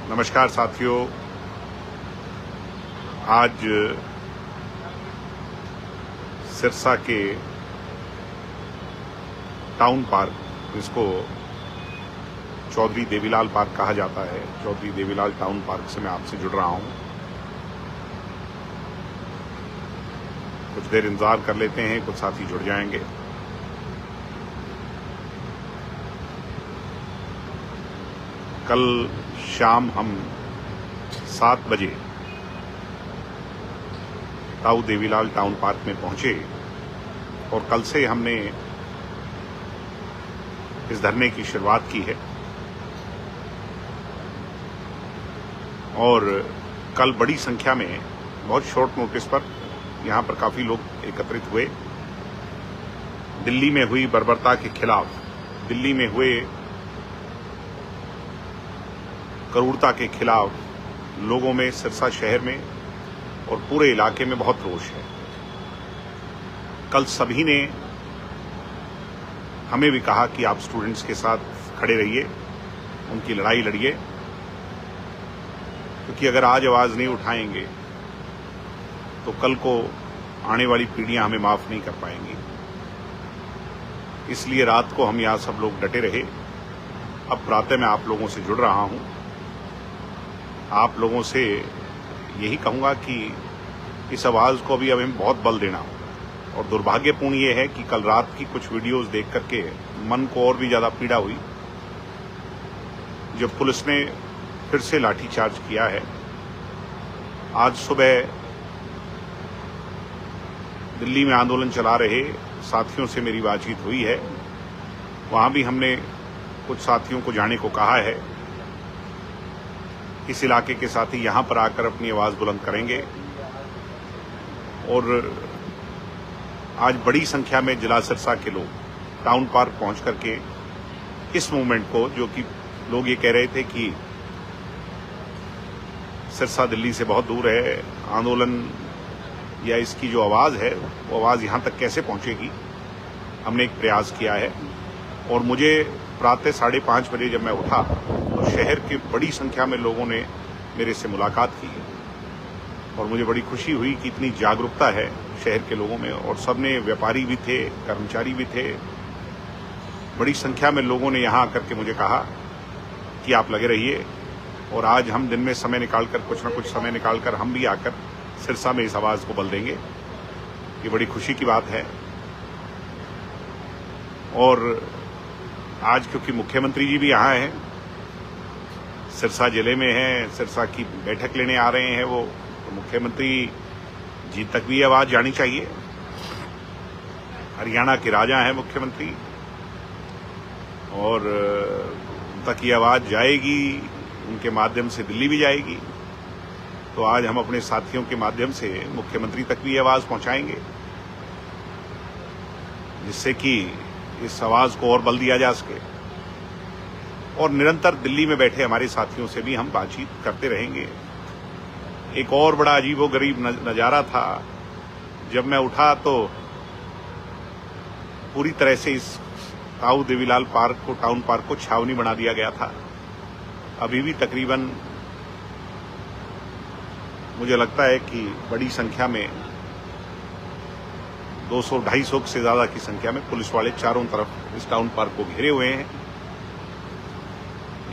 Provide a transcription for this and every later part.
नमस्कार साथियों, आज सिरसा के टाउन पार्क, जिसको चौधरी देवीलाल पार्क कहा जाता है, चौधरी देवीलाल टाउन पार्क से मैं आपसे जुड़ रहा हूं। कुछ देर इंतजार कर लेते हैं, कुछ साथी जुड़ जाएंगे। कल शाम हम 7 बजे ताऊ देवीलाल टाउन पार्क में पहुंचे और कल से हमने इस धरने की शुरुआत की है। और कल बड़ी संख्या में, बहुत शॉर्ट नोटिस पर यहां पर काफी लोग एकत्रित हुए। दिल्ली में हुई बर्बरता के खिलाफ, दिल्ली में हुए क्रूरता के खिलाफ लोगों में, सिरसा शहर में और पूरे इलाके में बहुत रोष है। कल सभी ने हमें भी कहा कि आप स्टूडेंट्स के साथ खड़े रहिए, उनकी लड़ाई लड़िए, क्योंकि अगर आज आवाज नहीं उठाएंगे तो कल को आने वाली पीढ़ियां हमें माफ नहीं कर पाएंगी। इसलिए रात को हम यहां सब लोग डटे रहे। अब प्रातः मैं आप लोगों से जुड़ रहा हूं। आप लोगों से यही कहूंगा कि इस आवाज को अभी हमें बहुत बल देना होगा। और दुर्भाग्यपूर्ण ये है कि कल रात की कुछ वीडियोस देख करके मन को और भी ज्यादा पीड़ा हुई, जब पुलिस ने फिर से लाठीचार्ज किया है। आज सुबह दिल्ली में आंदोलन चला रहे साथियों से मेरी बातचीत हुई है। वहां भी हमने कुछ साथियों को जाने को कहा है। इस इलाके के साथी यहां पर आकर अपनी आवाज बुलंद करेंगे। और आज बड़ी संख्या में जिला सिरसा के लोग टाउन पार्क पहुंच करके इस मूवमेंट को, जो कि लोग ये कह रहे थे कि सिरसा दिल्ली से बहुत दूर है, आंदोलन या इसकी जो आवाज है वो आवाज यहां तक कैसे पहुंचेगी, हमने एक प्रयास किया है। और मुझे प्रातः 5:30 बजे जब मैं उठा तो शहर की बड़ी संख्या में लोगों ने मेरे से मुलाकात की और मुझे बड़ी खुशी हुई कि इतनी जागरूकता है शहर के लोगों में। और सबने, व्यापारी भी थे, कर्मचारी भी थे, बड़ी संख्या में लोगों ने यहां आकर के मुझे कहा कि आप लगे रहिए। और आज हम दिन में समय निकालकर, कुछ न कुछ समय निकालकर हम भी आकर सिरसा में इस आवाज को बल देंगे। ये बड़ी खुशी की बात है। और आज क्योंकि मुख्यमंत्री जी भी यहाँ हैं, सिरसा जिले में हैं, सिरसा की बैठक लेने आ रहे हैं वो, तो मुख्यमंत्री जी तक भी आवाज जानी चाहिए। हरियाणा के राजा हैं मुख्यमंत्री, और उन तक ये आवाज जाएगी, उनके माध्यम से दिल्ली भी जाएगी। तो आज हम अपने साथियों के माध्यम से मुख्यमंत्री तक भी आवाज पहुंचाएंगे, जिससे कि इस आवाज को और बल दिया जा सके। और निरंतर दिल्ली में बैठे हमारे साथियों से भी हम बातचीत करते रहेंगे। एक और बड़ा अजीबोगरीब नजारा था, जब मैं उठा तो पूरी तरह से इस ताऊ देवीलाल पार्क को, टाउन पार्क को छावनी बना दिया गया था। अभी भी तकरीबन मुझे लगता है कि बड़ी संख्या में 200-250 से ज्यादा की संख्या में पुलिस वाले चारों तरफ इस टाउन पार्क को घेरे हुए हैं।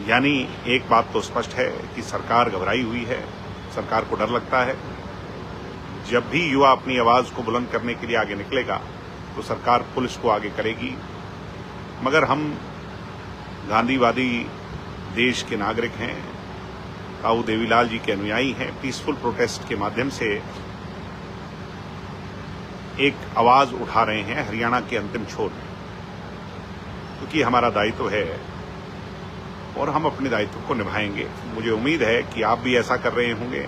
यानी एक बात तो स्पष्ट है कि सरकार घबराई हुई है, सरकार को डर लगता है। जब भी युवा अपनी आवाज को बुलंद करने के लिए आगे निकलेगा तो सरकार पुलिस को आगे करेगी। मगर हम गांधीवादी देश के नागरिक हैं, ताऊ देवीलाल जी के अनुयायी हैं। पीसफुल प्रोटेस्ट के माध्यम से एक आवाज उठा रहे हैं हरियाणा के अंतिम छोर में, क्योंकि हमारा दायित्व है और हम अपने दायित्व को निभाएंगे। मुझे उम्मीद है कि आप भी ऐसा कर रहे होंगे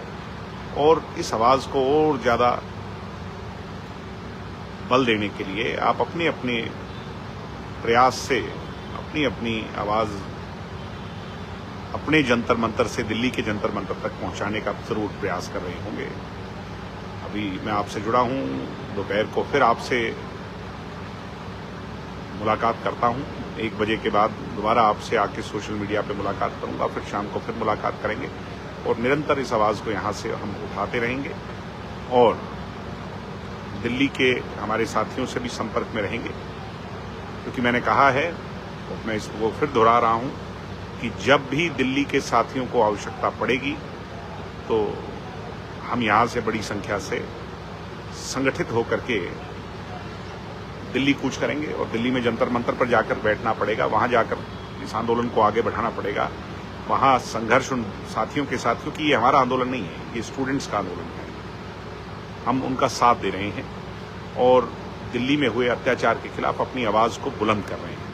और इस आवाज को और ज्यादा बल देने के लिए आप अपने अपने प्रयास से अपनी अपनी आवाज अपने जंतर मंतर से दिल्ली के जंतर मंतर तक पहुंचाने का जरूर प्रयास कर रहे होंगे। अभी मैं आपसे जुड़ा हूं, दोपहर को फिर आपसे मुलाकात करता हूं। 1 बजे के बाद दोबारा आपसे आके सोशल मीडिया पे मुलाकात करूंगा, फिर शाम को फिर मुलाकात करेंगे और निरंतर इस आवाज़ को यहाँ से हम उठाते रहेंगे और दिल्ली के हमारे साथियों से भी संपर्क में रहेंगे, क्योंकि मैंने कहा है और मैं इसको फिर दोहरा रहा हूं कि जब भी दिल्ली के साथियों को आवश्यकता पड़ेगी तो हम यहाँ से बड़ी संख्या से संगठित होकर के दिल्ली कूच करेंगे और दिल्ली में जंतर मंतर पर जाकर बैठना पड़ेगा, वहां जाकर इस आंदोलन को आगे बढ़ाना पड़ेगा, वहां संघर्ष उन साथियों के साथ, क्योंकि ये हमारा आंदोलन नहीं है, ये स्टूडेंट्स का आंदोलन है। हम उनका साथ दे रहे हैं और दिल्ली में हुए अत्याचार के खिलाफ अपनी आवाज को बुलंद कर रहे हैं।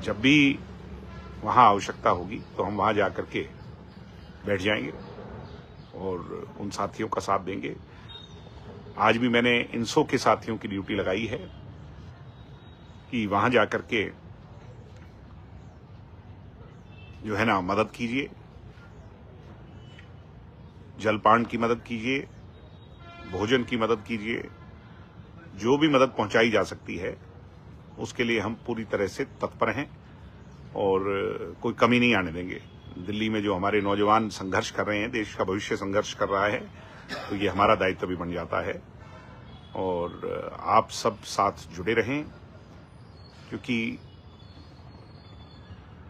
जब भी वहां आवश्यकता होगी तो हम वहां जाकर के बैठ जाएंगे और उन साथियों का साथ देंगे। आज भी मैंने इनसो के साथियों की ड्यूटी लगाई है कि वहां जाकर के जो है ना मदद कीजिए, जलपान की मदद कीजिए, भोजन की मदद कीजिए, जो भी मदद पहुंचाई जा सकती है उसके लिए हम पूरी तरह से तत्पर हैं और कोई कमी नहीं आने देंगे। दिल्ली में जो हमारे नौजवान संघर्ष कर रहे हैं, देश का भविष्य संघर्ष कर रहा है, तो ये हमारा दायित्व भी बन जाता है और आप सब साथ जुड़े रहें, क्योंकि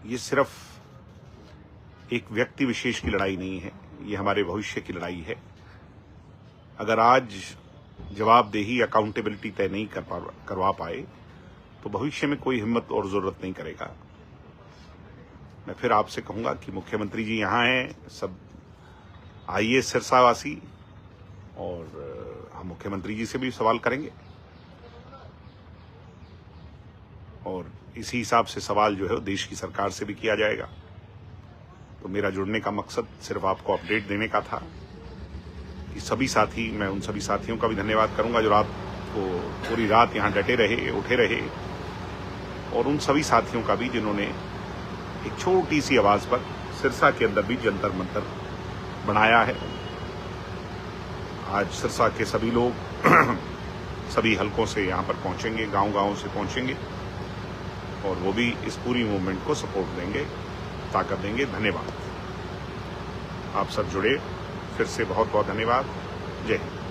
ये सिर्फ एक व्यक्ति विशेष की लड़ाई नहीं है, ये हमारे भविष्य की लड़ाई है। अगर आज जवाबदेही अकाउंटेबिलिटी तय नहीं करवा पाए तो भविष्य में कोई हिम्मत और जरूरत नहीं करेगा। मैं फिर आपसे कहूंगा कि मुख्यमंत्री जी यहाँ हैं, सब आइए सिरसावासी, और हम मुख्यमंत्री जी से भी सवाल करेंगे और इसी हिसाब से सवाल जो है देश की सरकार से भी किया जाएगा। तो मेरा जुड़ने का मकसद सिर्फ आपको अपडेट देने का था कि सभी साथी, मैं उन सभी साथियों का भी धन्यवाद करूंगा जो रात को पूरी रात यहाँ डटे रहे, उठे रहे, और उन सभी साथियों का भी जिन्होंने एक छोटी सी आवाज पर सिरसा के अंदर भी जंतर मंतर बनाया है। आज सिरसा के सभी लोग सभी हलकों से यहाँ पर पहुंचेंगे, गांव-गांव से पहुंचेंगे और वो भी इस पूरी मूवमेंट को सपोर्ट देंगे, ताकत देंगे। धन्यवाद। आप सब जुड़े, फिर से बहुत बहुत धन्यवाद। जय हिंद।